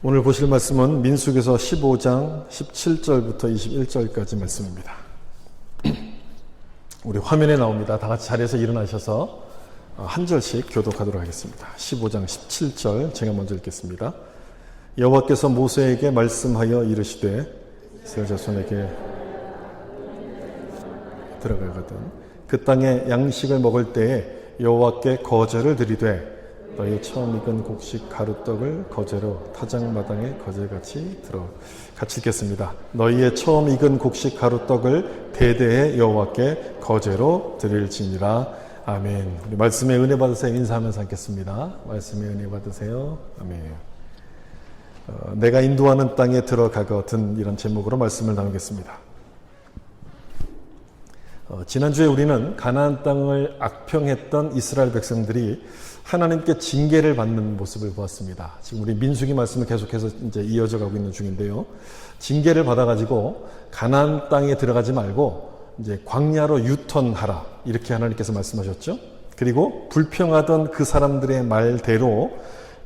오늘 보실 말씀은 민수기서 15장 17절부터 21절까지 말씀입니다. 우리 화면에 나옵니다. 다 같이 자리에서 일어나셔서 한 절씩 교독하도록 하겠습니다. 15장 17절 제가 먼저 읽겠습니다. 여호와께서 모세에게 말씀하여 이르시되 이스라엘 자손에게 들어가거든 그 땅에 양식을 먹을 때에 여호와께 거제를 드리되 너희 처음 익은 곡식 가루떡을 거제로 타작마당에 거제같이 들어 같이 읽겠습니다. 너희의 처음 익은 곡식 가루떡을 대대에 여호와께 거제로 드릴지니라. 아멘. 우리 말씀에 은혜 받으세요. 인사하면서 하겠습니다. 말씀에 은혜 받으세요. 아멘. 내가 인도하는 땅에 들어가거든, 이런 제목으로 말씀을 나누겠습니다. 지난주에 우리는 가나안 땅을 악평했던 이스라엘 백성들이 하나님께 징계를 받는 모습을 보았습니다. 지금 우리 민수기 말씀을 계속해서 이제 이어져 가고 있는 중인데요. 징계를 받아가지고 가나안 땅에 들어가지 말고 이제 광야로 유턴하라, 이렇게 하나님께서 말씀하셨죠. 그리고 불평하던 그 사람들의 말대로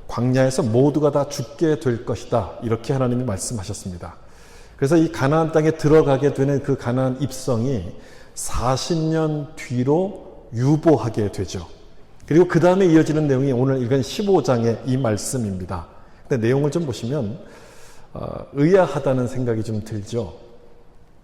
광야에서 모두가 다 죽게 될 것이다, 이렇게 하나님이 말씀하셨습니다. 그래서 이 가나안 땅에 들어가게 되는 그 가나안 입성이 40년 뒤로 유보하게 되죠. 그리고 그 다음에 이어지는 내용이 오늘 읽은 15장의 이 말씀입니다. 근데 내용을 좀 보시면 의아하다는 생각이 좀 들죠.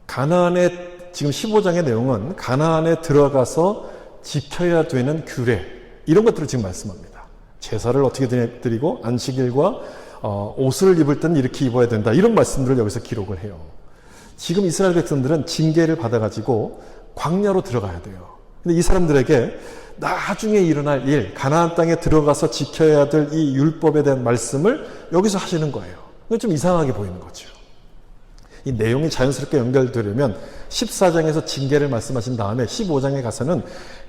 가나안에, 지금 15장의 내용은 가나안에 들어가서 지켜야 되는 규례, 이런 것들을 지금 말씀합니다. 제사를 어떻게 드리고 안식일과 옷을 입을 때는 이렇게 입어야 된다, 이런 말씀들을 여기서 기록을 해요. 지금 이스라엘 백성들은 징계를 받아가지고 광야로 들어가야 돼요. 근데 이 사람들에게 나중에 일어날 일, 가나안 땅에 들어가서 지켜야 될 이 율법에 대한 말씀을 여기서 하시는 거예요. 좀 이상하게 보이는 거죠. 이 내용이 자연스럽게 연결되려면 14장에서 징계를 말씀하신 다음에 15장에 가서는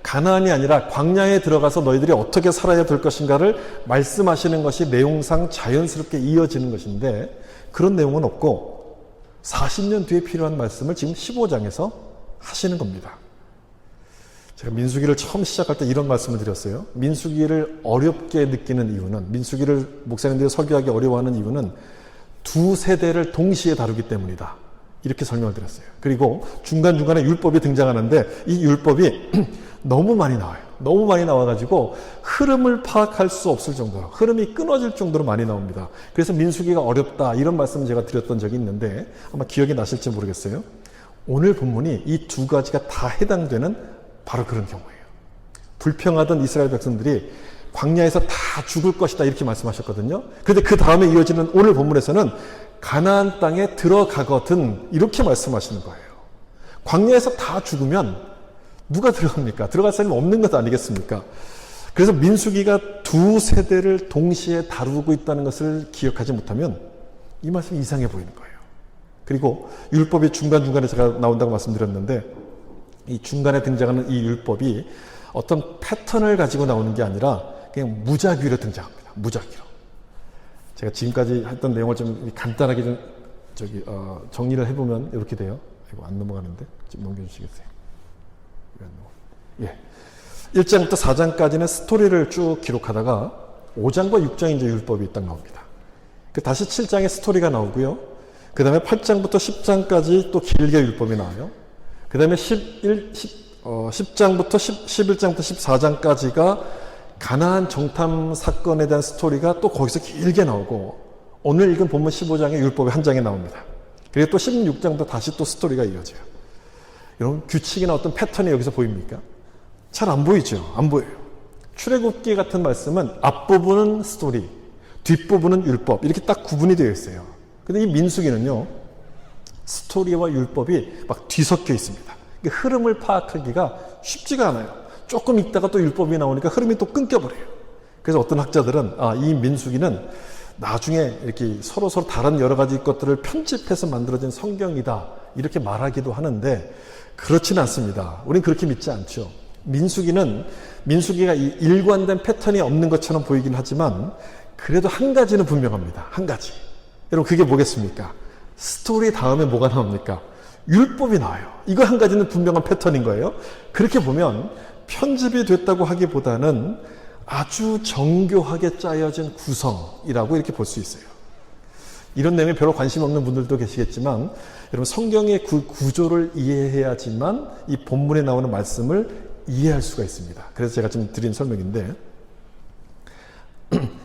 가나안이 아니라 광야에 들어가서 너희들이 어떻게 살아야 될 것인가를 말씀하시는 것이 내용상 자연스럽게 이어지는 것인데, 그런 내용은 없고 40년 뒤에 필요한 말씀을 지금 15장에서 하시는 겁니다. 제가 민수기를 처음 시작할 때 이런 말씀을 드렸어요. 민수기를 어렵게 느끼는 이유는, 민수기를 목사님들이 설교하기 어려워하는 이유는 두 세대를 동시에 다루기 때문이다, 이렇게 설명을 드렸어요. 그리고 중간중간에 율법이 등장하는데 이 율법이 너무 많이 나와요. 너무 많이 나와가지고 흐름을 파악할 수 없을 정도로, 흐름이 끊어질 정도로 많이 나옵니다. 그래서 민수기가 어렵다, 이런 말씀을 제가 드렸던 적이 있는데 아마 기억이 나실지 모르겠어요. 오늘 본문이 이 두 가지가 다 해당되는 바로 그런 경우예요. 불평하던 이스라엘 백성들이 광야에서 다 죽을 것이다, 이렇게 말씀하셨거든요. 그런데 그 다음에 이어지는 오늘 본문에서는 가나안 땅에 들어가거든, 이렇게 말씀하시는 거예요. 광야에서 다 죽으면 누가 들어갑니까? 들어갈 사람이 없는 것 아니겠습니까? 그래서 민수기가 두 세대를 동시에 다루고 있다는 것을 기억하지 못하면 이 말씀이 이상해 보이는 거예요. 그리고 율법이 중간중간에 제가 나온다고 말씀드렸는데, 이 중간에 등장하는 이 율법이 어떤 패턴을 가지고 나오는 게 아니라 그냥 무작위로 등장합니다. 무작위로. 제가 지금까지 했던 내용을 좀 간단하게 좀 정리를 해보면 이렇게 돼요. 이거 안 넘어가는데 좀 넘겨주시겠어요? 예. 1장부터 4장까지는 스토리를 쭉 기록하다가 5장과 6장에 이제 율법이 딱 나옵니다. 다시 7장에 스토리가 나오고요. 그 다음에 8장부터 10장까지 또 길게 율법이 나와요. 그 다음에 10장부터 11장부터 14장까지가 가나안 정탐 사건에 대한 스토리가 또 거기서 길게 나오고, 오늘 읽은 본문 15장의 율법이 한 장에 나옵니다. 그리고 또 16장부터 다시 또 스토리가 이어져요. 여러분, 규칙이나 어떤 패턴이 여기서 보입니까? 잘 안 보이죠? 안 보여요. 출애굽기 같은 말씀은 앞부분은 스토리, 뒷부분은 율법, 이렇게 딱 구분이 되어 있어요. 근데 이 민수기는요, 스토리와 율법이 막 뒤섞여 있습니다. 흐름을 파악하기가 쉽지가 않아요. 조금 읽다가 또 율법이 나오니까 흐름이 또 끊겨버려요. 그래서 어떤 학자들은 이 민수기는 나중에 이렇게 서로 다른 여러 가지 것들을 편집해서 만들어진 성경이다, 이렇게 말하기도 하는데 그렇지는 않습니다. 우리는 그렇게 믿지 않죠. 민수기가 이 일관된 패턴이 없는 것처럼 보이긴 하지만 그래도 한 가지는 분명합니다. 한 가지. 여러분, 그게 뭐겠습니까? 스토리 다음에 뭐가 나옵니까? 율법이 나와요. 이거 한 가지는 분명한 패턴인 거예요. 그렇게 보면 편집이 됐다고 하기보다는 아주 정교하게 짜여진 구성이라고 이렇게 볼 수 있어요. 이런 내용에 별로 관심 없는 분들도 계시겠지만 여러분 성경의 그 구조를 이해해야지만 이 본문에 나오는 말씀을 이해할 수가 있습니다. 그래서 제가 좀 드린 설명인데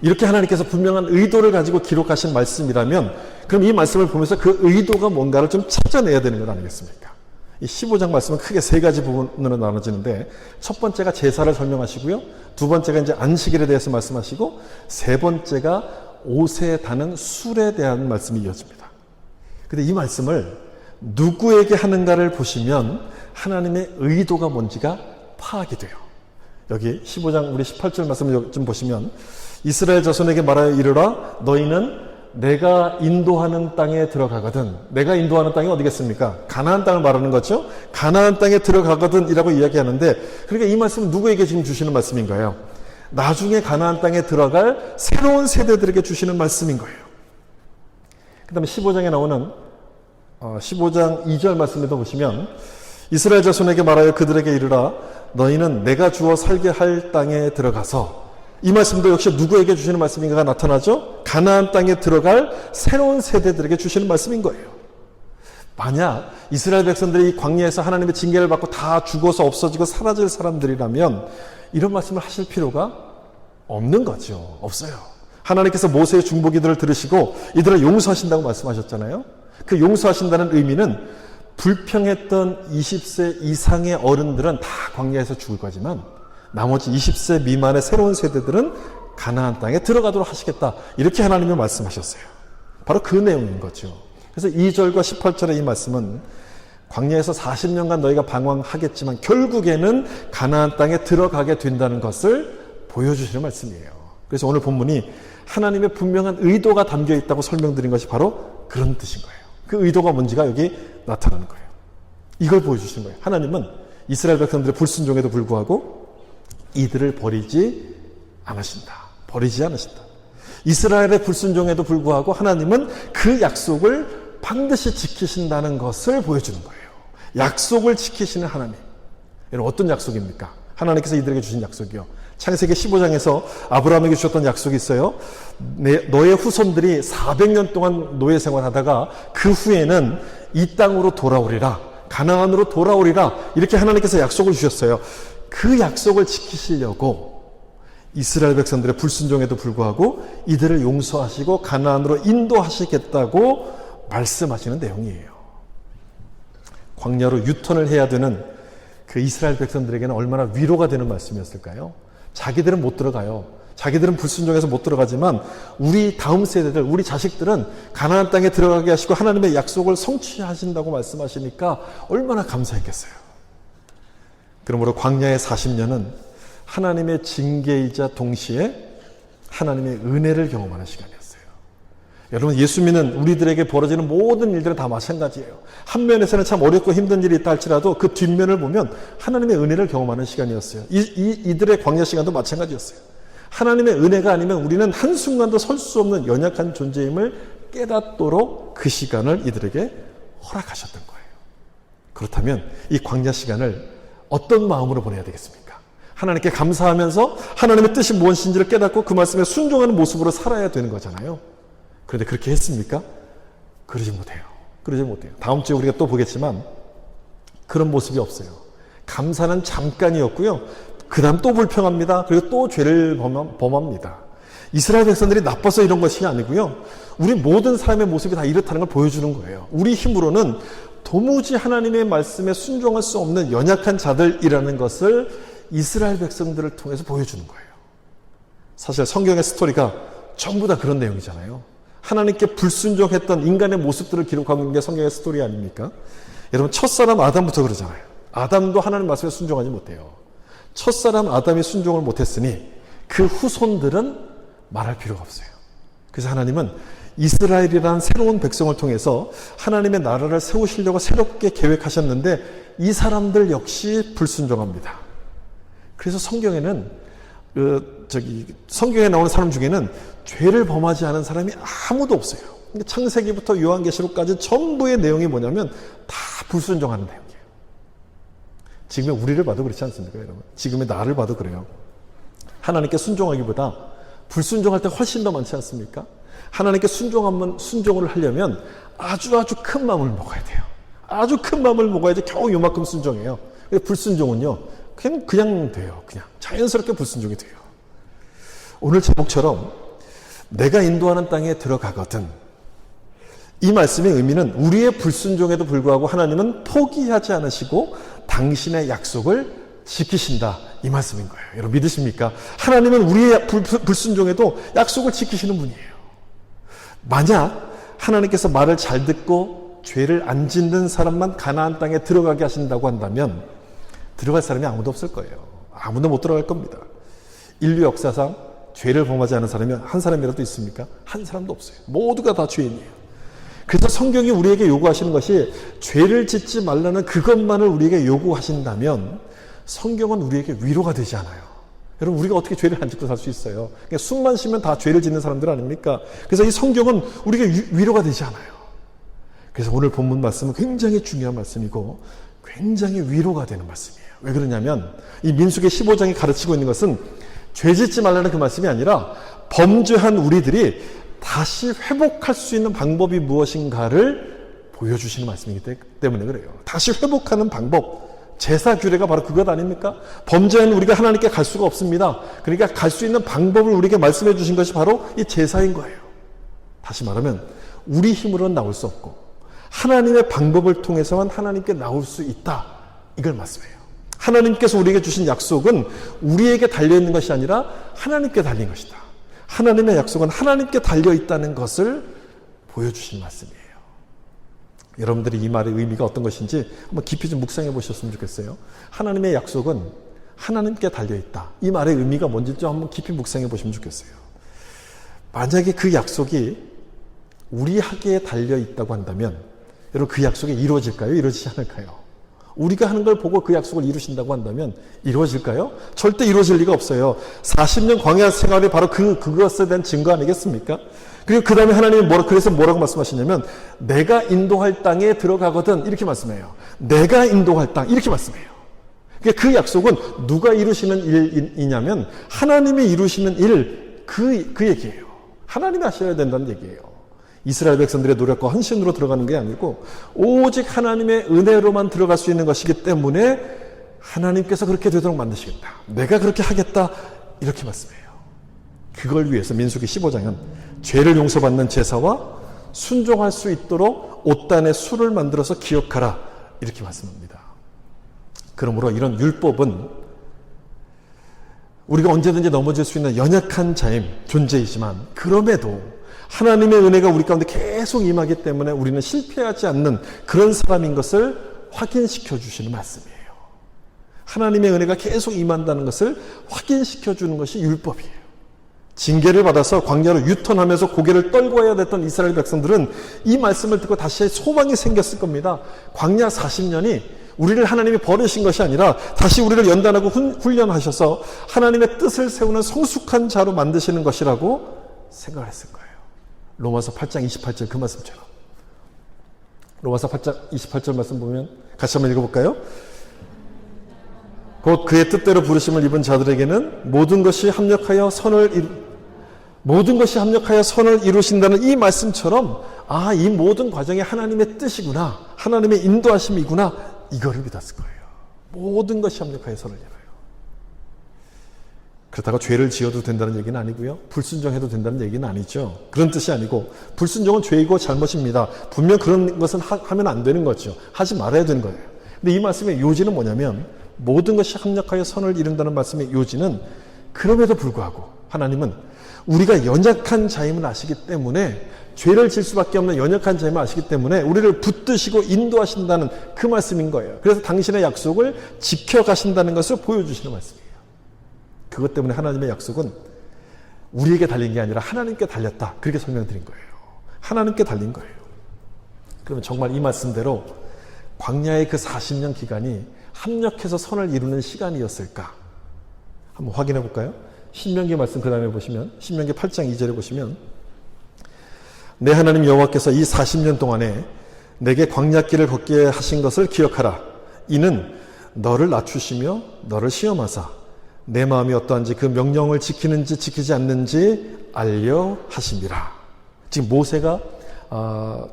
이렇게 하나님께서 분명한 의도를 가지고 기록하신 말씀이라면 그럼 이 말씀을 보면서 그 의도가 뭔가를 좀 찾아내야 되는 것 아니겠습니까? 이 15장 말씀은 크게 세 가지 부분으로 나눠지는데 첫 번째가 제사를 설명하시고요. 두 번째가 이제 안식일에 대해서 말씀하시고 세 번째가 옷에 다는 술에 대한 말씀이 이어집니다. 근데 이 말씀을 누구에게 하는가를 보시면 하나님의 의도가 뭔지가 파악이 돼요. 여기 15장 우리 18절 말씀을 좀 보시면 이스라엘 자손에게 말하여 이르라 너희는 내가 인도하는 땅에 들어가거든. 내가 인도하는 땅이 어디겠습니까? 가나안 땅을 말하는 거죠. 가나안 땅에 들어가거든 이라고 이야기하는데 그러니까 이 말씀은 누구에게 지금 주시는 말씀인가요? 나중에 가나안 땅에 들어갈 새로운 세대들에게 주시는 말씀인 거예요. 그 다음에 15장에 나오는 15장 2절 말씀에도 보시면 이스라엘 자손에게 말하여 그들에게 이르라 너희는 내가 주어 살게 할 땅에 들어가서 이 말씀도 역시 누구에게 주시는 말씀인가가 나타나죠. 가나안 땅에 들어갈 새로운 세대들에게 주시는 말씀인 거예요. 만약 이스라엘 백성들이 이 광야에서 하나님의 징계를 받고 다 죽어서 없어지고 사라질 사람들이라면 이런 말씀을 하실 필요가 없는 거죠. 없어요. 하나님께서 모세의 중보기도를 들으시고 이들을 용서하신다고 말씀하셨잖아요. 그 용서하신다는 의미는 불평했던 20세 이상의 어른들은 다 광야에서 죽을 거지만 나머지 20세 미만의 새로운 세대들은 가나안 땅에 들어가도록 하시겠다. 이렇게 하나님이 말씀하셨어요. 바로 그 내용인 거죠. 그래서 2절과 18절의 이 말씀은 광야에서 40년간 너희가 방황하겠지만 결국에는 가나안 땅에 들어가게 된다는 것을 보여주시는 말씀이에요. 그래서 오늘 본문이 하나님의 분명한 의도가 담겨 있다고 설명드린 것이 바로 그런 뜻인 거예요. 그 의도가 뭔지가 여기 나타나는 거예요. 이걸 보여주시는 거예요. 하나님은 이스라엘 백성들의 불순종에도 불구하고 이들을 버리지 않으신다. 버리지 않으신다. 이스라엘의 불순종에도 불구하고 하나님은 그 약속을 반드시 지키신다는 것을 보여주는 거예요. 약속을 지키시는 하나님. 여러분 어떤 약속입니까? 하나님께서 이들에게 주신 약속이요. 창세기 15장에서 아브라함에게 주셨던 약속이 있어요. 너의 후손들이 400년 동안 노예 생활하다가 그 후에는 이 땅으로 돌아오리라. 가나안으로 돌아오리라. 이렇게 하나님께서 약속을 주셨어요. 그 약속을 지키시려고 이스라엘 백성들의 불순종에도 불구하고 이들을 용서하시고 가나안으로 인도하시겠다고 말씀하시는 내용이에요. 광야로 유턴을 해야 되는 그 이스라엘 백성들에게는 얼마나 위로가 되는 말씀이었을까요? 자기들은 못 들어가요. 자기들은 불순종해서 못 들어가지만 우리 다음 세대들, 우리 자식들은 가나안 땅에 들어가게 하시고 하나님의 약속을 성취하신다고 말씀하시니까 얼마나 감사했겠어요. 그러므로 광야의 40년은 하나님의 징계이자 동시에 하나님의 은혜를 경험하는 시간이었어요. 여러분 예수 믿는 우리들에게 벌어지는 모든 일들은 다 마찬가지예요. 한 면에서는 참 어렵고 힘든 일이 있다 할지라도 그 뒷면을 보면 하나님의 은혜를 경험하는 시간이었어요. 이들의 광야 시간도 마찬가지였어요. 하나님의 은혜가 아니면 우리는 한순간도 설 수 없는 연약한 존재임을 깨닫도록 그 시간을 이들에게 허락하셨던 거예요. 그렇다면 이 광야 시간을 어떤 마음으로 보내야 되겠습니까? 하나님께 감사하면서 하나님의 뜻이 무엇인지를 깨닫고 그 말씀에 순종하는 모습으로 살아야 되는 거잖아요. 그런데 그렇게 했습니까? 그러지 못해요. 그러지 못해요. 다음 주에 우리가 또 보겠지만 그런 모습이 없어요. 감사는 잠깐이었고요. 그 다음 또 불평합니다. 그리고 또 죄를 범합니다. 이스라엘 백성들이 나빠서 이런 것이 아니고요. 우리 모든 사람의 모습이 다 이렇다는 걸 보여주는 거예요. 우리 힘으로는 도무지 하나님의 말씀에 순종할 수 없는 연약한 자들이라는 것을 이스라엘 백성들을 통해서 보여주는 거예요. 사실 성경의 스토리가 전부 다 그런 내용이잖아요. 하나님께 불순종했던 인간의 모습들을 기록하고 있는 게 성경의 스토리 아닙니까? 여러분 첫사람 아담부터 그러잖아요. 아담도 하나님 말씀에 순종하지 못해요. 첫사람 아담이 순종을 못했으니 그 후손들은 말할 필요가 없어요. 그래서 하나님은 이스라엘이라는 새로운 백성을 통해서 하나님의 나라를 세우시려고 새롭게 계획하셨는데 이 사람들 역시 불순종합니다. 그래서 성경에는 성경에 나오는 사람 중에는 죄를 범하지 않은 사람이 아무도 없어요. 창세기부터 요한계시록까지 전부의 내용이 뭐냐면 다 불순종하는 내용이에요. 지금의 우리를 봐도 그렇지 않습니까, 여러분? 지금의 나를 봐도 그래요. 하나님께 순종하기보다 불순종할 때 훨씬 더 많지 않습니까? 하나님께 순종을 하려면 아주 큰 마음을 먹어야 돼요. 아주 큰 마음을 먹어야지 겨우 요만큼 순종해요. 불순종은요, 그냥 돼요. 그냥 자연스럽게 불순종이 돼요. 오늘 제목처럼 내가 인도하는 땅에 들어가거든. 이 말씀의 의미는 우리의 불순종에도 불구하고 하나님은 포기하지 않으시고 당신의 약속을 지키신다. 이 말씀인 거예요. 여러분 믿으십니까? 하나님은 우리의 불순종에도 약속을 지키시는 분이에요. 만약 하나님께서 말을 잘 듣고 죄를 안 짓는 사람만 가나안 땅에 들어가게 하신다고 한다면 들어갈 사람이 아무도 없을 거예요. 아무도 못 들어갈 겁니다. 인류 역사상 죄를 범하지 않은 사람이 한 사람이라도 있습니까? 한 사람도 없어요. 모두가 다 죄인이에요. 그래서 성경이 우리에게 요구하시는 것이 죄를 짓지 말라는 그것만을 우리에게 요구하신다면 성경은 우리에게 위로가 되지 않아요. 여러분 우리가 어떻게 죄를 안 짓고 살 수 있어요? 그러니까 숨만 쉬면 다 죄를 짓는 사람들 아닙니까? 그래서 이 성경은 우리에게 위로가 되지 않아요. 그래서 오늘 본문 말씀은 굉장히 중요한 말씀이고 굉장히 위로가 되는 말씀이에요. 왜 그러냐면 이 민수기 15장이 가르치고 있는 것은 죄 짓지 말라는 그 말씀이 아니라 범죄한 우리들이 다시 회복할 수 있는 방법이 무엇인가를 보여주시는 말씀이기 때문에 그래요. 다시 회복하는 방법, 제사 규례가 바로 그것 아닙니까? 범죄한 우리가 하나님께 갈 수가 없습니다. 그러니까 갈 수 있는 방법을 우리에게 말씀해 주신 것이 바로 이 제사인 거예요. 다시 말하면 우리 힘으로는 나올 수 없고 하나님의 방법을 통해서만 하나님께 나올 수 있다. 이걸 말씀해요. 하나님께서 우리에게 주신 약속은 우리에게 달려있는 것이 아니라 하나님께 달린 것이다. 하나님의 약속은 하나님께 달려있다는 것을 보여주신 말씀이에요. 여러분들이 이 말의 의미가 어떤 것인지 한번 깊이 좀 묵상해 보셨으면 좋겠어요. 하나님의 약속은 하나님께 달려있다. 이 말의 의미가 뭔지 좀 한번 깊이 묵상해 보시면 좋겠어요. 만약에 그 약속이 우리에게 달려있다고 한다면 여러분 그 약속이 이루어질까요? 이루어지지 않을까요? 우리가 하는 걸 보고 그 약속을 이루신다고 한다면 이루어질까요? 절대 이루어질 리가 없어요. 40년 광야 생활이 바로 그것에 대한 증거 아니겠습니까? 그리고 그 다음에 하나님이 그래서 뭐라고 말씀하시냐면 내가 인도할 땅에 들어가거든 이렇게 말씀해요. 내가 인도할 땅 이렇게 말씀해요. 그 약속은 누가 이루시는 일이냐면 하나님이 이루시는 일 그 얘기예요. 하나님이 하셔야 된다는 얘기예요. 이스라엘 백성들의 노력과 헌신으로 들어가는 게 아니고 오직 하나님의 은혜로만 들어갈 수 있는 것이기 때문에 하나님께서 그렇게 되도록 만드시겠다. 내가 그렇게 하겠다. 이렇게 말씀해요. 그걸 위해서 민수기 15장은 죄를 용서받는 제사와 순종할 수 있도록 옷단에 술을 만들어서 기억하라. 이렇게 말씀합니다. 그러므로 이런 율법은 우리가 언제든지 넘어질 수 있는 연약한 존재이지만 그럼에도 하나님의 은혜가 우리 가운데 계속 임하기 때문에 우리는 실패하지 않는 그런 사람인 것을 확인시켜 주시는 말씀이에요. 하나님의 은혜가 계속 임한다는 것을 확인시켜 주는 것이 율법이에요. 징계를 받아서 광야로 유턴하면서 고개를 떨궈야 됐던 이스라엘 백성들은 이 말씀을 듣고 다시 소망이 생겼을 겁니다. 광야 40년이 우리를 하나님이 버리신 것이 아니라 다시 우리를 연단하고 훈련하셔서 하나님의 뜻을 세우는 성숙한 자로 만드시는 것이라고 생각을 했을 거예요. 로마서 8장 28절 그 말씀처럼. 로마서 8장 28절 말씀 보면 같이 한번 읽어볼까요? 곧 그의 뜻대로 부르심을 입은 자들에게는 모든 것이 합력하여 선을 이루신다는 이 말씀처럼 이 모든 과정이 하나님의 뜻이구나. 하나님의 인도하심이구나. 이거를 믿었을 거예요. 모든 것이 합력하여 선을 이뤄요. 그렇다고 죄를 지어도 된다는 얘기는 아니고요. 불순종해도 된다는 얘기는 아니죠. 그런 뜻이 아니고 불순종은 죄이고 잘못입니다. 분명 그런 것은 하면 안 되는 거죠. 하지 말아야 되는 거예요. 근데 이 말씀의 요지는 뭐냐면 모든 것이 합력하여 선을 이룬다는 말씀의 요지는 그럼에도 불구하고 하나님은 우리가 연약한 자임을 아시기 때문에 죄를 질 수밖에 없는 연약한 자임을 아시기 때문에 우리를 붙드시고 인도하신다는 그 말씀인 거예요. 그래서 당신의 약속을 지켜가신다는 것을 보여주시는 말씀이에요. 그것 때문에 하나님의 약속은 우리에게 달린 게 아니라 하나님께 달렸다. 그렇게 설명드린 거예요. 하나님께 달린 거예요. 그러면 정말 이 말씀대로 광야의 그 40년 기간이 합력해서 선을 이루는 시간이었을까? 한번 확인해 볼까요? 신명기 말씀 그 다음에 보시면 신명기 8장 2절에 보시면 내 하나님 여호와께서 이 40년 동안에 내게 광야길을 걷게 하신 것을 기억하라. 이는 너를 낮추시며 너를 시험하사 내 마음이 어떠한지 그 명령을 지키는지 지키지 않는지 알려 하심이라. 지금 모세가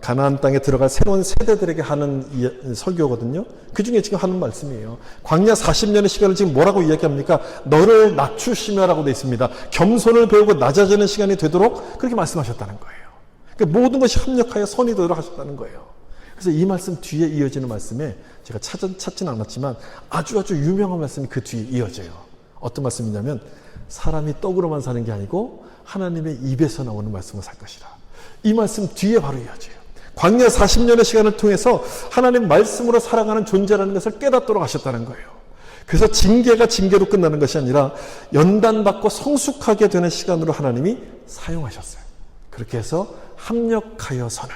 가나안 땅에 들어갈 새로운 세대들에게 하는 설교거든요. 그 중에 지금 하는 말씀이에요. 광야 40년의 시간을 지금 뭐라고 이야기합니까? 너를 낮추시며라고 되어 있습니다. 겸손을 배우고 낮아지는 시간이 되도록 그렇게 말씀하셨다는 거예요. 그러니까 모든 것이 합력하여 선이 되도록 하셨다는 거예요. 그래서 이 말씀 뒤에 이어지는 말씀에 제가 찾지는 않았지만 아주 유명한 말씀이 그 뒤에 이어져요. 어떤 말씀이냐면 사람이 떡으로만 사는 게 아니고 하나님의 입에서 나오는 말씀을 살 것이라. 이 말씀 뒤에 바로 이어져요. 광야 40년의 시간을 통해서 하나님 말씀으로 살아가는 존재라는 것을 깨닫도록 하셨다는 거예요. 그래서 징계가 징계로 끝나는 것이 아니라 연단받고 성숙하게 되는 시간으로 하나님이 사용하셨어요. 그렇게 해서 합력하여 선을,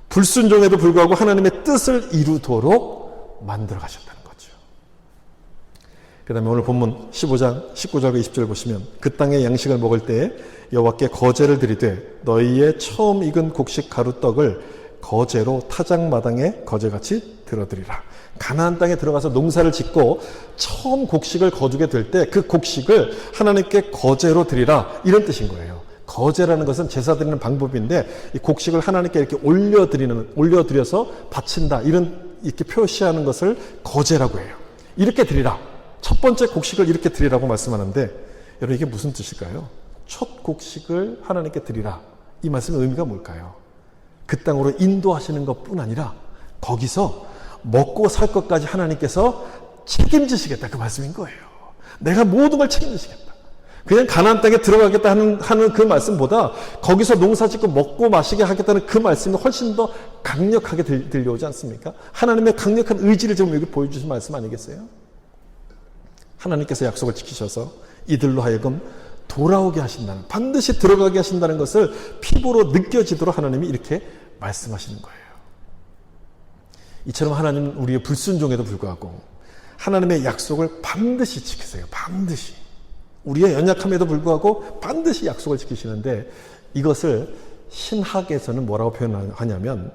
불순종에도 불구하고 하나님의 뜻을 이루도록 만들어 가셨다는 거죠. 그 다음에 오늘 본문 15장 19절과 20절 보시면 그 땅의 양식을 먹을 때에 여호와께 거제를 드리되 너희의 처음 익은 곡식 가루떡을 거제로 타작마당에 거제같이 들어드리라. 가나안 땅에 들어가서 농사를 짓고 처음 곡식을 거두게 될 때 그 곡식을 하나님께 거제로 드리라, 이런 뜻인 거예요. 거제라는 것은 제사 드리는 방법인데 이 곡식을 하나님께 이렇게 올려드려서 바친다, 이렇게 표시하는 것을 거제라고 해요. 이렇게 드리라. 첫 번째 곡식을 이렇게 드리라고 말씀하는데 여러분 이게 무슨 뜻일까요? 첫 곡식을 하나님께 드리라. 이 말씀의 의미가 뭘까요? 그 땅으로 인도하시는 것뿐 아니라 거기서 먹고 살 것까지 하나님께서 책임지시겠다, 그 말씀인 거예요. 내가 모든 걸 책임지시겠다. 그냥 가나안 땅에 들어가겠다 하는 그 말씀보다 거기서 농사 짓고 먹고 마시게 하겠다는 그 말씀이 훨씬 더 강력하게 들려오지 않습니까? 하나님의 강력한 의지를 지금 여기 보여주신 말씀 아니겠어요? 하나님께서 약속을 지키셔서 이들로 하여금 돌아오게 하신다는, 반드시 들어가게 하신다는 것을 피부로 느껴지도록 하나님이 이렇게 말씀하시는 거예요. 이처럼 하나님은 우리의 불순종에도 불구하고 하나님의 약속을 반드시 지키세요. 반드시. 우리의 연약함에도 불구하고 반드시 약속을 지키시는데 이것을 신학에서는 뭐라고 표현하냐면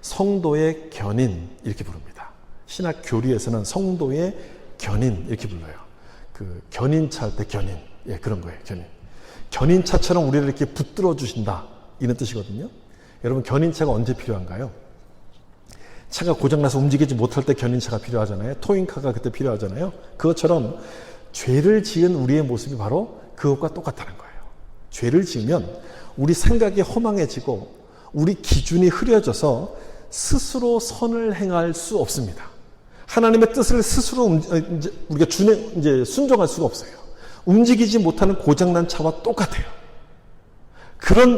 성도의 견인, 이렇게 부릅니다. 신학 교리에서는 성도의 견인, 이렇게 불러요. 그 견인차 할 때 견인. 예, 그런 거예요. 견인차처럼 우리를 이렇게 붙들어 주신다, 이런 뜻이거든요. 여러분, 견인차가 언제 필요한가요? 차가 고장나서 움직이지 못할 때 견인차가 필요하잖아요. 토잉카가 그때 필요하잖아요. 그것처럼 죄를 지은 우리의 모습이 바로 그것과 똑같다는 거예요. 죄를 지으면 우리 생각이 허망해지고 우리 기준이 흐려져서 스스로 선을 행할 수 없습니다. 하나님의 뜻을 스스로 우리가 순종할 수가 없어요. 움직이지 못하는 고장난 차와 똑같아요.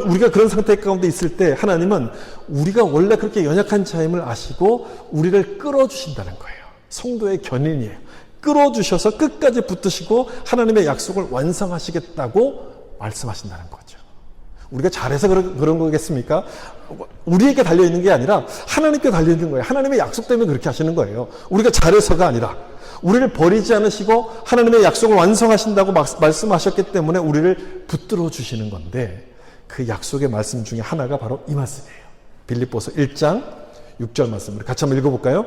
우리가 그런 상태 가운데 있을 때 하나님은 우리가 원래 그렇게 연약한 자임을 아시고 우리를 끌어주신다는 거예요. 성도의 견인이에요. 끌어주셔서 끝까지 붙드시고 하나님의 약속을 완성하시겠다고 말씀하신다는 거죠. 우리가 잘해서 그런 거겠습니까? 우리에게 달려있는 게 아니라 하나님께 달려있는 거예요. 하나님의 약속 때문에 그렇게 하시는 거예요. 우리가 잘해서가 아니라 우리를 버리지 않으시고 하나님의 약속을 완성하신다고 말씀하셨기 때문에 우리를 붙들어 주시는 건데, 그 약속의 말씀 중에 하나가 바로 이 말씀이에요. 빌립보서 1장 6절 말씀, 우리 같이 한번 읽어볼까요?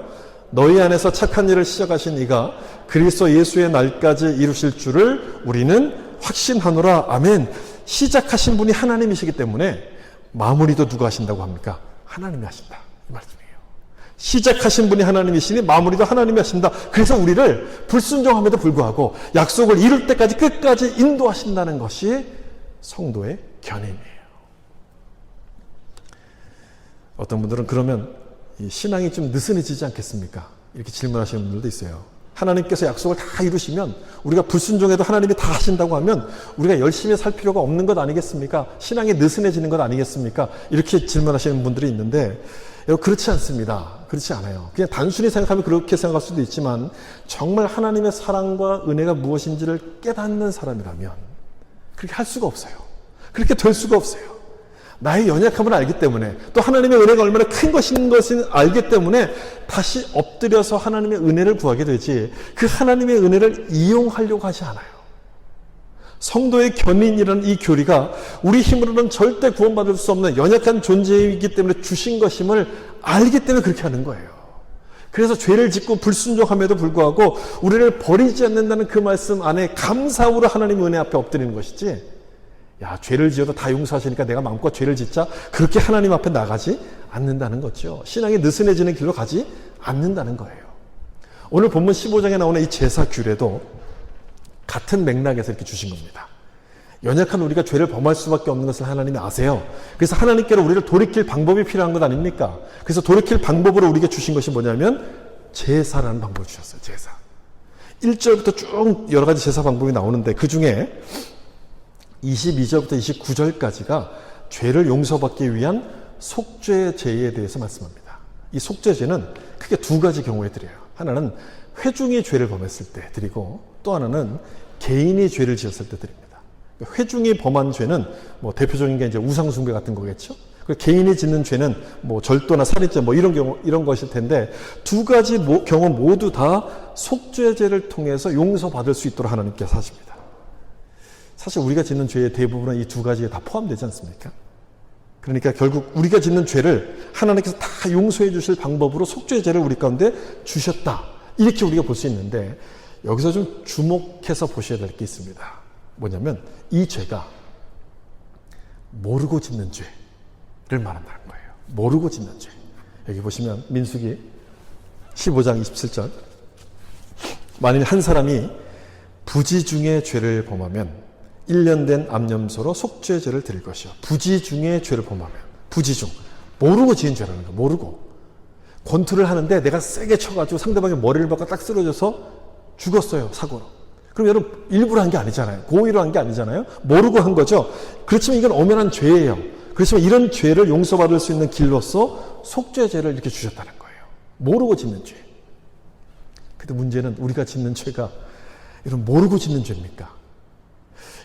너희 안에서 착한 일을 시작하신 이가 그리스도 예수의 날까지 이루실 줄을 우리는 확신하노라. 아멘. 시작하신 분이 하나님이시기 때문에 마무리도 누가 하신다고 합니까? 하나님이 하신다, 이 말씀이에요. 시작하신 분이 하나님이시니 마무리도 하나님이 하신다. 그래서 우리를 불순종함에도 불구하고 약속을 이룰 때까지 끝까지 인도하신다는 것이 성도의 견인이에요. 어떤 분들은 그러면 이 신앙이 좀 느슨해지지 않겠습니까? 이렇게 질문하시는 분들도 있어요. 하나님께서 약속을 다 이루시면 우리가 불순종해도 하나님이 다 하신다고 하면 우리가 열심히 살 필요가 없는 것 아니겠습니까? 신앙이 느슨해지는 것 아니겠습니까? 이렇게 질문하시는 분들이 있는데 그렇지 않습니다. 그렇지 않아요. 그냥 단순히 생각하면 그렇게 생각할 수도 있지만 정말 하나님의 사랑과 은혜가 무엇인지를 깨닫는 사람이라면 그렇게 할 수가 없어요. 그렇게 될 수가 없어요. 나의 연약함을 알기 때문에, 또 하나님의 은혜가 얼마나 큰 것인 것을 알기 때문에 다시 엎드려서 하나님의 은혜를 구하게 되지, 그 하나님의 은혜를 이용하려고 하지 않아요. 성도의 견인이라는 이 교리가 우리 힘으로는 절대 구원받을 수 없는 연약한 존재이기 때문에 주신 것임을 알기 때문에 그렇게 하는 거예요. 그래서 죄를 짓고 불순종함에도 불구하고 우리를 버리지 않는다는 그 말씀 안에 감사함으로 하나님의 은혜 앞에 엎드리는 것이지, 야, 죄를 지어도 다 용서하시니까 내가 마음껏 죄를 짓자. 그렇게 하나님 앞에 나가지 않는다는 거죠. 신앙이 느슨해지는 길로 가지 않는다는 거예요. 오늘 본문 15장에 나오는 이 제사 규례도 같은 맥락에서 이렇게 주신 겁니다. 연약한 우리가 죄를 범할 수밖에 없는 것을 하나님이 아세요. 그래서 하나님께로 우리를 돌이킬 방법이 필요한 것 아닙니까? 그래서 돌이킬 방법으로 우리에게 주신 것이 뭐냐면 제사라는 방법을 주셨어요. 제사. 1절부터 쭉 여러 가지 제사 방법이 나오는데 그 중에 22절부터 29절까지가 죄를 용서받기 위한 속죄제에 대해서 말씀합니다. 이 속죄제는 크게 두 가지 경우에 드려요. 하나는 회중이 죄를 범했을 때 드리고 또 하나는 개인이 죄를 지었을 때 드립니다. 회중이 범한 죄는 뭐 대표적인 게 이제 우상숭배 같은 거겠죠. 개인이 짓는 죄는 뭐 절도나 살인죄 뭐 이런 경우 이런 것일 텐데 두 가지 경우 모두 다 속죄제를 통해서 용서받을 수 있도록 하나님께서 하십니다. 사실 우리가 짓는 죄의 대부분은 이 두 가지에 다 포함되지 않습니까? 그러니까 결국 우리가 짓는 죄를 하나님께서 다 용서해 주실 방법으로 속죄제를 우리 가운데 주셨다. 이렇게 우리가 볼 수 있는데 여기서 좀 주목해서 보셔야 될 게 있습니다. 뭐냐면 이 죄가 모르고 짓는 죄를 말한다는 거예요. 모르고 짓는 죄. 여기 보시면 민수기 15장 27절 만일 한 사람이 부지 중에 죄를 범하면 1년 된 암염소로 속죄제를 드릴 것이요. 부지 중에 죄를 범하면 부지 중 모르고 지은 죄라는 거예요. 모르고 권투를 하는데 내가 세게 쳐가지고 상대방의 머리를 박아 딱 쓰러져서 죽었어요. 사고로. 그럼 여러분 일부러 한 게 아니잖아요. 고의로 한 게 아니잖아요. 모르고 한 거죠. 그렇지만 이건 엄연한 죄예요. 그렇지만 이런 죄를 용서받을 수 있는 길로서 속죄제를 이렇게 주셨다는 거예요. 모르고 짓는 죄. 근데 문제는 우리가 짓는 죄가 이런 모르고 짓는 죄입니까?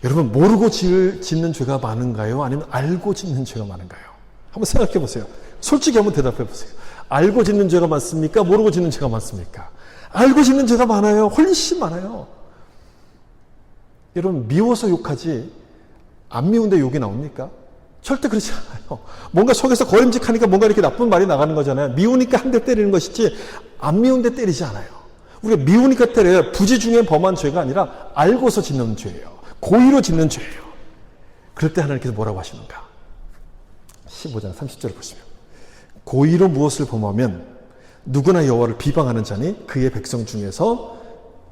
여러분 모르고 짓는 죄가 많은가요? 아니면 알고 짓는 죄가 많은가요? 한번 생각해 보세요. 솔직히 한번 대답해 보세요. 알고 짓는 죄가 많습니까? 모르고 짓는 죄가 많습니까? 알고 짓는 죄가 많아요. 훨씬 많아요. 여러분 미워서 욕하지 안 미운데 욕이 나옵니까? 절대 그렇지 않아요. 뭔가 속에서 거림직하니까 뭔가 이렇게 나쁜 말이 나가는 거잖아요. 미우니까 한 대 때리는 것이지 안 미운데 때리지 않아요. 우리가 미우니까 때려요. 부지 중에 범한 죄가 아니라 알고서 짓는 죄예요. 고의로 짓는 죄예요. 그럴 때 하나님께서 뭐라고 하시는가? 15장 30절을 보시면 고의로 무엇을 범하면 누구나 여호와를 비방하는 자니 그의 백성 중에서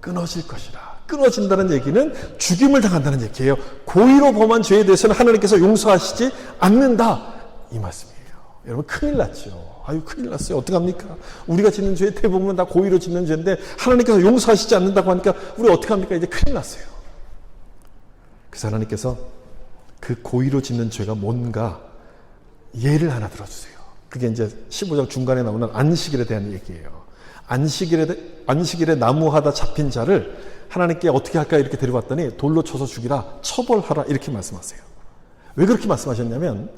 끊어질 것이라. 끊어진다는 얘기는 죽임을 당한다는 얘기예요. 고의로 범한 죄에 대해서는 하나님께서 용서하시지 않는다. 이 말씀이에요. 여러분 큰일 났죠. 아유 큰일 났어요. 어떡합니까? 우리가 짓는 죄의 대부분은 다 고의로 짓는 죄인데 하나님께서 용서하시지 않는다고 하니까 우리 어떡합니까? 이제 큰일 났어요. 그래서 하나님께서 그 고의로 짓는 죄가 뭔가 예를 하나 들어주세요. 그게 이제 15장 중간에 나오는 안식일에 대한 얘기예요. 안식일에 나무하다 잡힌 자를 하나님께 어떻게 할까 이렇게 데려왔더니 돌로 쳐서 죽이라 처벌하라 이렇게 말씀하세요. 왜 그렇게 말씀하셨냐면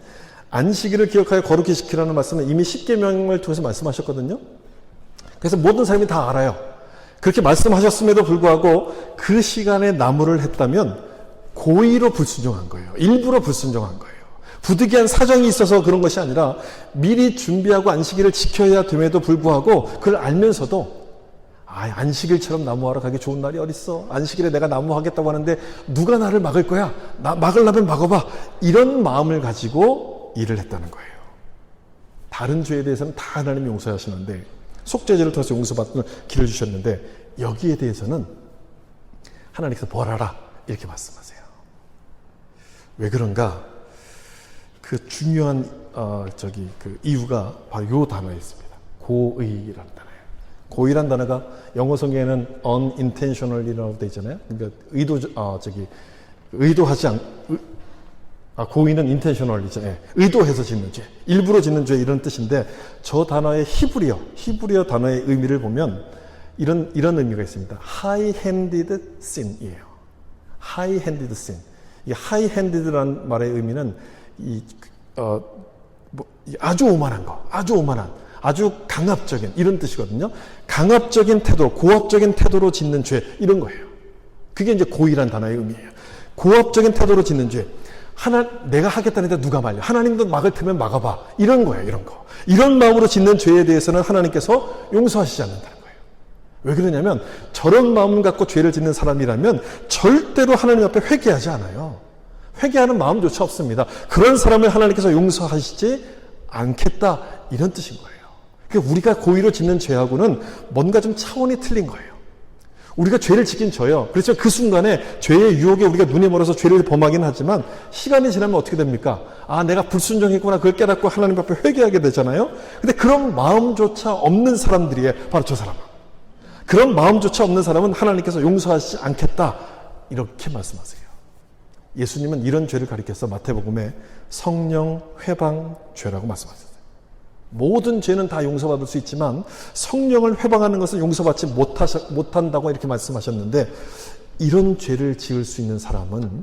안식일을 기억하여 거룩히 지키라는 말씀은 이미 십계명을 통해서 말씀하셨거든요. 그래서 모든 사람이 다 알아요. 그렇게 말씀하셨음에도 불구하고 그 시간에 나무를 했다면 고의로 불순종한 거예요. 일부러 불순종한 거예요. 부득이한 사정이 있어서 그런 것이 아니라 미리 준비하고 안식일을 지켜야 됨에도 불구하고 그걸 알면서도 안식일처럼 나무하러 가기 좋은 날이 어딨어. 안식일에 내가 나무하겠다고 하는데 누가 나를 막을 거야. 나 막으려면 막아봐. 이런 마음을 가지고 일을 했다는 거예요. 다른 죄에 대해서는 다 하나님이 용서하시는데 속죄제를 통해서 용서받는 길을 주셨는데 여기에 대해서는 하나님께서 벌하라 이렇게 말씀하세요. 왜 그런가? 그 중요한 그 이유가 바로 요 단어에 있습니다. 고의라는 단어예요. 고의란 단어가 영어 성경에는 unintentional이라고 되어 있잖아요. 그러니까 의도하지 않 고의는 intentional이죠. 예. 의도해서 짓는 죄, 일부러 짓는 죄 이런 뜻인데 저 단어의 히브리어 단어의 의미를 보면 이런 의미가 있습니다. high-handed sin이에요. high-handed sin. 이 high-handed라는 말의 의미는 아주 오만한 거, 아주 강압적인 이런 뜻이거든요. 강압적인 태도, 고압적인 태도로 짓는 죄 이런 거예요. 그게 이제 고의란 단어의 의미예요. 고압적인 태도로 짓는 죄. 내가 하겠다는데 누가 말려? 하나님도 막을 테면 막아봐. 이런 거예요, 이런 거. 이런 마음으로 짓는 죄에 대해서는 하나님께서 용서하시지 않는다는 거예요. 왜 그러냐면 저런 마음 갖고 죄를 짓는 사람이라면 절대로 하나님 앞에 회개하지 않아요. 회개하는 마음조차 없습니다. 그런 사람을 하나님께서 용서하시지 않겠다, 이런 뜻인 거예요. 그러니까 우리가 고의로 짓는 죄하고는 뭔가 좀 차원이 틀린 거예요. 우리가 죄를 짓긴 져요. 그렇죠. 그 순간에 죄의 유혹에 우리가 눈이 멀어서 죄를 범하긴 하지만 시간이 지나면 어떻게 됩니까? 아, 내가 불순종했구나, 그걸 깨닫고 하나님 앞에 회개하게 되잖아요. 근데 그런 마음조차 없는 사람들이에요. 바로 저 사람은. 그런 마음조차 없는 사람은 하나님께서 용서하시지 않겠다, 이렇게 말씀하세요. 예수님은 이런 죄를 가리켜서 마태복음에 성령 회방죄라고 말씀하셨어요. 모든 죄는 다 용서받을 수 있지만 성령을 회방하는 것은 용서받지 못한다고 이렇게 말씀하셨는데, 이런 죄를 지을 수 있는 사람은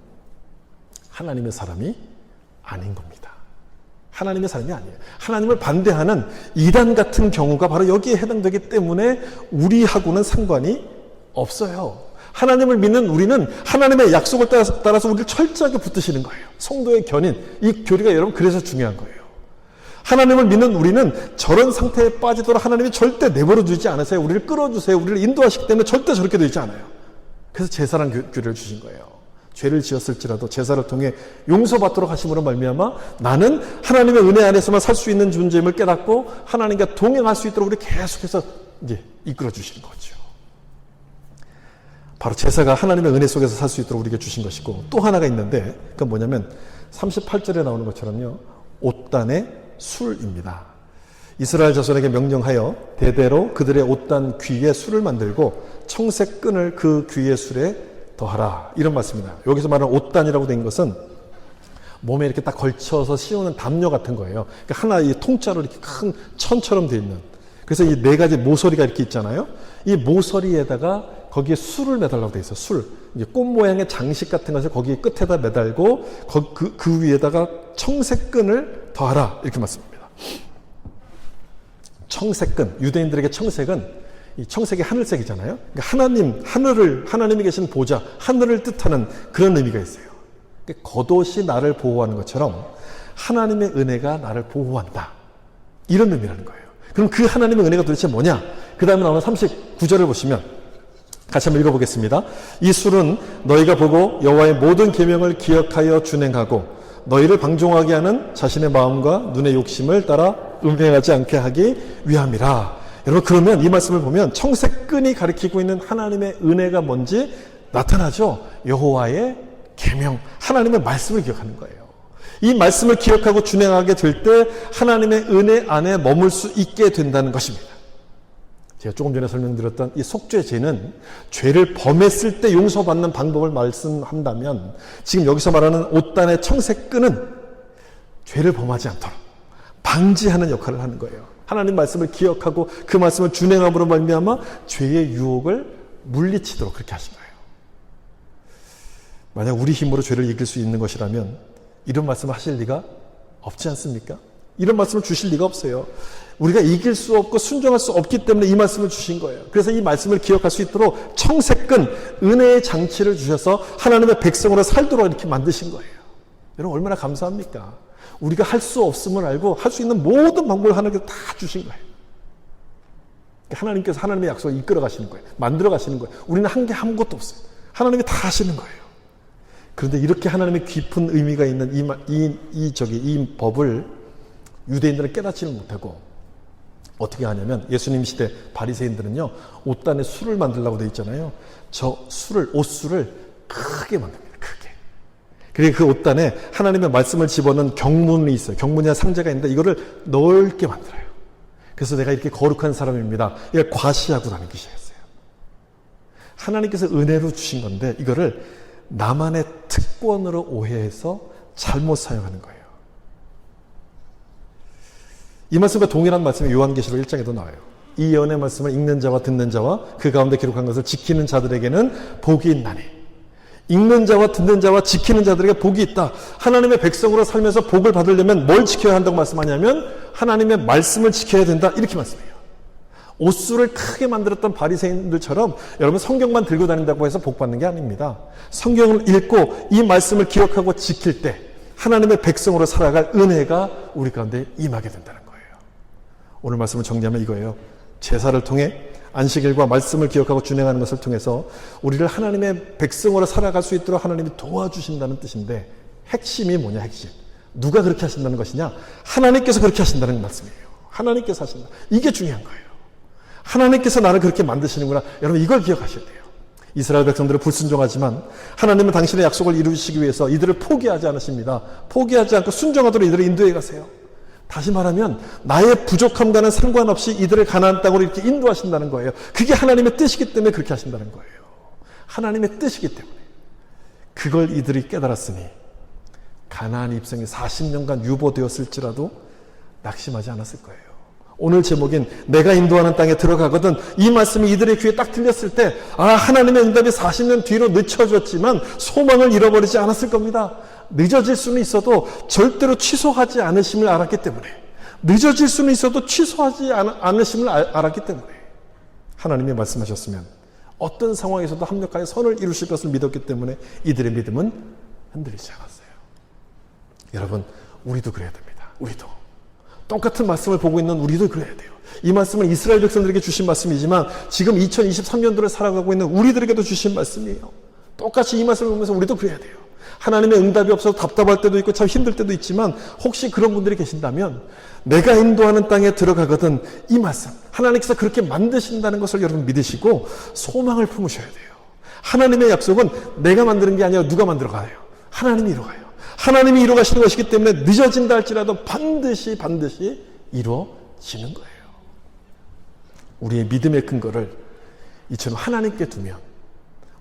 하나님의 사람이 아닌 겁니다. 하나님의 사람이 아니에요. 하나님을 반대하는 이단 같은 경우가 바로 여기에 해당되기 때문에 우리하고는 상관이 없어요. 하나님을 믿는 우리는 하나님의 약속을 따라서 우리를 철저하게 붙드시는 거예요. 성도의 견인, 이 교리가 여러분 그래서 중요한 거예요. 하나님을 믿는 우리는 저런 상태에 빠지도록 하나님이 절대 내버려 두지 않으세요. 우리를 끌어주세요. 우리를 인도하시기 때문에 절대 저렇게 되지 않아요. 그래서 제사란 교리를 주신 거예요. 죄를 지었을지라도 제사를 통해 용서받도록 하심으로 말미암아 나는 하나님의 은혜 안에서만 살 수 있는 존재임을 깨닫고 하나님과 동행할 수 있도록 우리 계속해서 이제 이끌어 주시는 거죠. 바로 제사가 하나님의 은혜 속에서 살 수 있도록 우리에게 주신 것이고, 또 하나가 있는데 그건 뭐냐면 38절에 나오는 것처럼요, 옷단의 술입니다. 이스라엘 자손에게 명령하여 대대로 그들의 옷단 귀에 술을 만들고 청색 끈을 그 귀의 술에 더하라, 이런 말씀입니다. 여기서 말하는 옷단이라고 된 것은 몸에 이렇게 딱 걸쳐서 씌우는 담요 같은 거예요. 그러니까 하나 이 통짜로 이렇게 큰 천처럼 되어 있는, 그래서 이 네 가지 모서리가 이렇게 있잖아요. 이 모서리에다가 거기에 술을 매달라고 되어 있어요. 술. 이제 꽃 모양의 장식 같은 것을 거기 끝에다 매달고 그 위에다가 청색 끈을 더하라, 이렇게 말씀합니다. 청색끈, 유대인들에게 청색은 이 청색이 하늘색이잖아요. 그러니까 하나님이 계신 보좌, 하늘을 뜻하는 그런 의미가 있어요. 그러니까 겉옷이 나를 보호하는 것처럼 하나님의 은혜가 나를 보호한다, 이런 의미라는 거예요. 그럼 그 하나님의 은혜가 도대체 뭐냐? 그 다음에 나오는 39절을 보시면 같이 한번 읽어보겠습니다. 이 술은 너희가 보고 여호와의 모든 계명을 기억하여 준행하고 너희를 방종하게 하는 자신의 마음과 눈의 욕심을 따라 음행하지 않게 하기 위함이라. 여러분, 그러면 이 말씀을 보면 청색끈이 가리키고 있는 하나님의 은혜가 뭔지 나타나죠. 여호와의 계명, 하나님의 말씀을 기억하는 거예요. 이 말씀을 기억하고 준행하게 될 때 하나님의 은혜 안에 머물 수 있게 된다는 것입니다. 제가 조금 전에 설명드렸던 이 속죄죄는 죄를 범했을 때 용서받는 방법을 말씀한다면, 지금 여기서 말하는 옷단의 청색끈은 죄를 범하지 않도록 방지하는 역할을 하는 거예요. 하나님 말씀을 기억하고 그 말씀을 준행함으로 말미암아 죄의 유혹을 물리치도록 그렇게 하신 거예요. 만약 우리 힘으로 죄를 이길 수 있는 것이라면 이런 말씀을 하실 리가 없지 않습니까? 이런 말씀을 주실 리가 없어요. 우리가 이길 수 없고 순종할 수 없기 때문에 이 말씀을 주신 거예요. 그래서 이 말씀을 기억할 수 있도록 청색끈, 은혜의 장치를 주셔서 하나님의 백성으로 살도록 이렇게 만드신 거예요. 여러분, 얼마나 감사합니까? 우리가 할 수 없음을 알고 할 수 있는 모든 방법을 하나님께서 다 주신 거예요. 하나님께서 하나님의 약속을 이끌어 가시는 거예요. 만들어 가시는 거예요. 우리는 한 게 아무것도 없어요. 하나님이 다 하시는 거예요. 그런데 이렇게 하나님의 깊은 의미가 있는 이 법을 유대인들은 깨닫지는 못하고 어떻게 하냐면, 예수님 시대 바리새인들은요, 옷단에 술을 만들려고 되어 있잖아요. 저 옷술을 크게 만듭니다. 크게. 그리고 그 옷단에 하나님의 말씀을 집어넣은 경문이 있어요. 경문이나 상자가 있는데 이거를 넓게 만들어요. 그래서 내가 이렇게 거룩한 사람입니다, 이걸 과시하고 다니기 시작했어요. 하나님께서 은혜로 주신 건데 이거를 나만의 특권으로 오해해서 잘못 사용하는 거예요. 이 말씀과 동일한 말씀이 요한계시록 1장에도 나와요. 이 예언의 말씀을 읽는 자와 듣는 자와 그 가운데 기록한 것을 지키는 자들에게는 복이 있나니. 읽는 자와 듣는 자와 지키는 자들에게 복이 있다. 하나님의 백성으로 살면서 복을 받으려면 뭘 지켜야 한다고 말씀하냐면 하나님의 말씀을 지켜야 된다, 이렇게 말씀해요. 옷술을 크게 만들었던 바리새인들처럼 여러분 성경만 들고 다닌다고 해서 복 받는 게 아닙니다. 성경을 읽고 이 말씀을 기억하고 지킬 때 하나님의 백성으로 살아갈 은혜가 우리 가운데 임하게 된다는 거예요. 오늘 말씀을 정리하면 이거예요. 제사를 통해 안식일과 말씀을 기억하고 준행하는 것을 통해서 우리를 하나님의 백성으로 살아갈 수 있도록 하나님이 도와주신다는 뜻인데, 핵심이 뭐냐, 핵심. 누가 그렇게 하신다는 것이냐? 하나님께서 그렇게 하신다는 말씀이에요. 하나님께서 하신다. 이게 중요한 거예요. 하나님께서 나를 그렇게 만드시는구나. 여러분 이걸 기억하셔야 돼요. 이스라엘 백성들은 불순종하지만 하나님은 당신의 약속을 이루시기 위해서 이들을 포기하지 않으십니다. 포기하지 않고 순종하도록 이들을 인도해 가세요. 다시 말하면 나의 부족함과는 상관없이 이들을 가나안 땅으로 이렇게 인도하신다는 거예요. 그게 하나님의 뜻이기 때문에 그렇게 하신다는 거예요. 하나님의 뜻이기 때문에. 그걸 이들이 깨달았으니 가나안 입성이 40년간 유보되었을지라도 낙심하지 않았을 거예요. 오늘 제목인 내가 인도하는 땅에 들어가거든, 이 말씀이 이들의 귀에 딱 들렸을 때 하나님의 응답이 40년 뒤로 늦춰졌지만 소망을 잃어버리지 않았을 겁니다. 늦어질 수는 있어도 절대로 취소하지 않으심을 알았기 때문에, 늦어질 수는 있어도 취소하지 않으심을 알았기 때문에 하나님이 말씀하셨으면 어떤 상황에서도 합력하여 선을 이루실 것을 믿었기 때문에 이들의 믿음은 흔들리지 않았어요. 여러분, 우리도 그래야 됩니다. 우리도 똑같은 말씀을 보고 있는 우리도 그래야 돼요. 이 말씀은 이스라엘 백성들에게 주신 말씀이지만 지금 2023년도를 살아가고 있는 우리들에게도 주신 말씀이에요. 똑같이 이 말씀을 보면서 우리도 그래야 돼요. 하나님의 응답이 없어서 답답할 때도 있고 참 힘들 때도 있지만 혹시 그런 분들이 계신다면 내가 인도하는 땅에 들어가거든, 이 말씀 하나님께서 그렇게 만드신다는 것을 여러분 믿으시고 소망을 품으셔야 돼요. 하나님의 약속은 내가 만드는 게 아니라 누가 만들어 가요? 하나님이 이루어가요. 하나님이 이루어가시는 것이기 때문에 늦어진다 할지라도 반드시 이루어지는 거예요. 우리의 믿음의 근거를 이처럼 하나님께 두면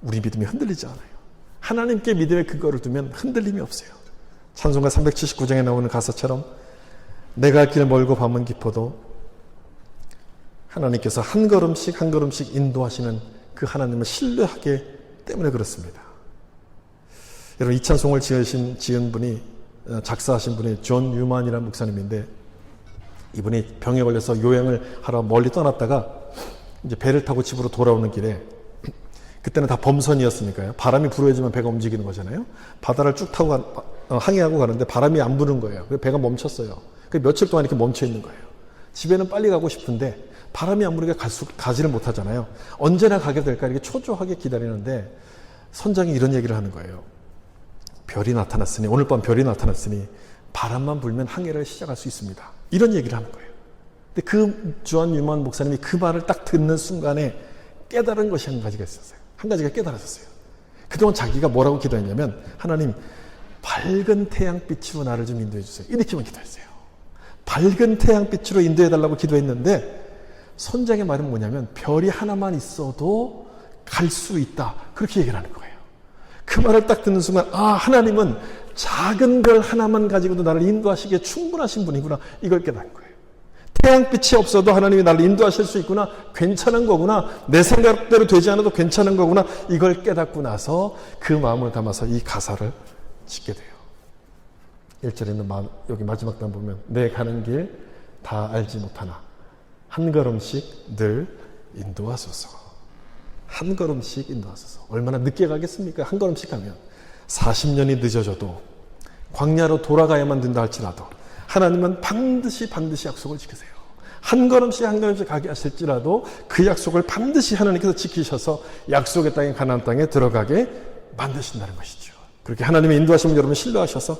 우리 믿음이 흔들리지 않아요. 하나님께 믿음의 근거를 두면 흔들림이 없어요. 찬송가 379장에 나오는 가사처럼 내가 갈 길 멀고 밤은 깊어도 하나님께서 한 걸음씩 한 걸음씩 인도하시는 그 하나님을 신뢰하기 때문에 그렇습니다. 여러분, 이 찬송을 지은 분이, 작사하신 분이 존 뉴만이라는 목사님인데, 이분이 병에 걸려서 요양을 하러 멀리 떠났다가 이제 배를 타고 집으로 돌아오는 길에, 그때는 다 범선이었으니까요. 바람이 불어야지만 배가 움직이는 거잖아요. 바다를 쭉 타고 항해하고 가는데 바람이 안 부는 거예요. 그래서 배가 멈췄어요. 그래서 며칠 동안 이렇게 멈춰 있는 거예요. 집에는 빨리 가고 싶은데 바람이 안 부니까 가지를 못하잖아요. 언제나 가게 될까 이렇게 초조하게 기다리는데 선장이 이런 얘기를 하는 거예요. 별이 나타났으니, 오늘 밤 별이 나타났으니 바람만 불면 항해를 시작할 수 있습니다. 이런 얘기를 하는 거예요. 근데 그 존 뉴만 목사님이 그 말을 딱 듣는 순간에 깨달은 것이 한 가지가 있었어요. 한 가지가 깨달았었어요. 그동안 자기가 뭐라고 기도했냐면, 하나님 밝은 태양빛으로 나를 좀 인도해 주세요. 이렇게만 기도했어요. 밝은 태양빛으로 인도해 달라고 기도했는데 선장의 말은 뭐냐면 별이 하나만 있어도 갈 수 있다, 그렇게 얘기를 하는 거예요. 그 말을 딱 듣는 순간 하나님은 작은 별 하나만 가지고도 나를 인도하시기에 충분하신 분이구나, 이걸 깨달은 거예요. 태양빛이 없어도 하나님이 나를 인도하실 수 있구나, 괜찮은 거구나, 내 생각대로 되지 않아도 괜찮은 거구나, 이걸 깨닫고 나서 그 마음을 담아서 이 가사를 짓게 돼요. 1절에 있는 여기 마지막 단 보면 내 가는 길 다 알지 못하나 한 걸음씩 늘 인도하소서. 한 걸음씩 인도하소서. 얼마나 늦게 가겠습니까? 한 걸음씩 가면 40년이 늦어져도 광야로 돌아가야만 된다 할지라도 하나님은 반드시 약속을 지키세요. 한 걸음씩 한 걸음씩 가게 하실지라도 그 약속을 반드시 하나님께서 지키셔서 약속의 땅에, 가나안 땅에 들어가게 만드신다는 것이죠. 그렇게 하나님의 인도하심을 여러분 신뢰하셔서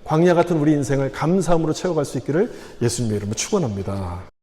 광야 같은 우리 인생을 감사함으로 채워갈 수 있기를 예수님의 이름으로 축원합니다.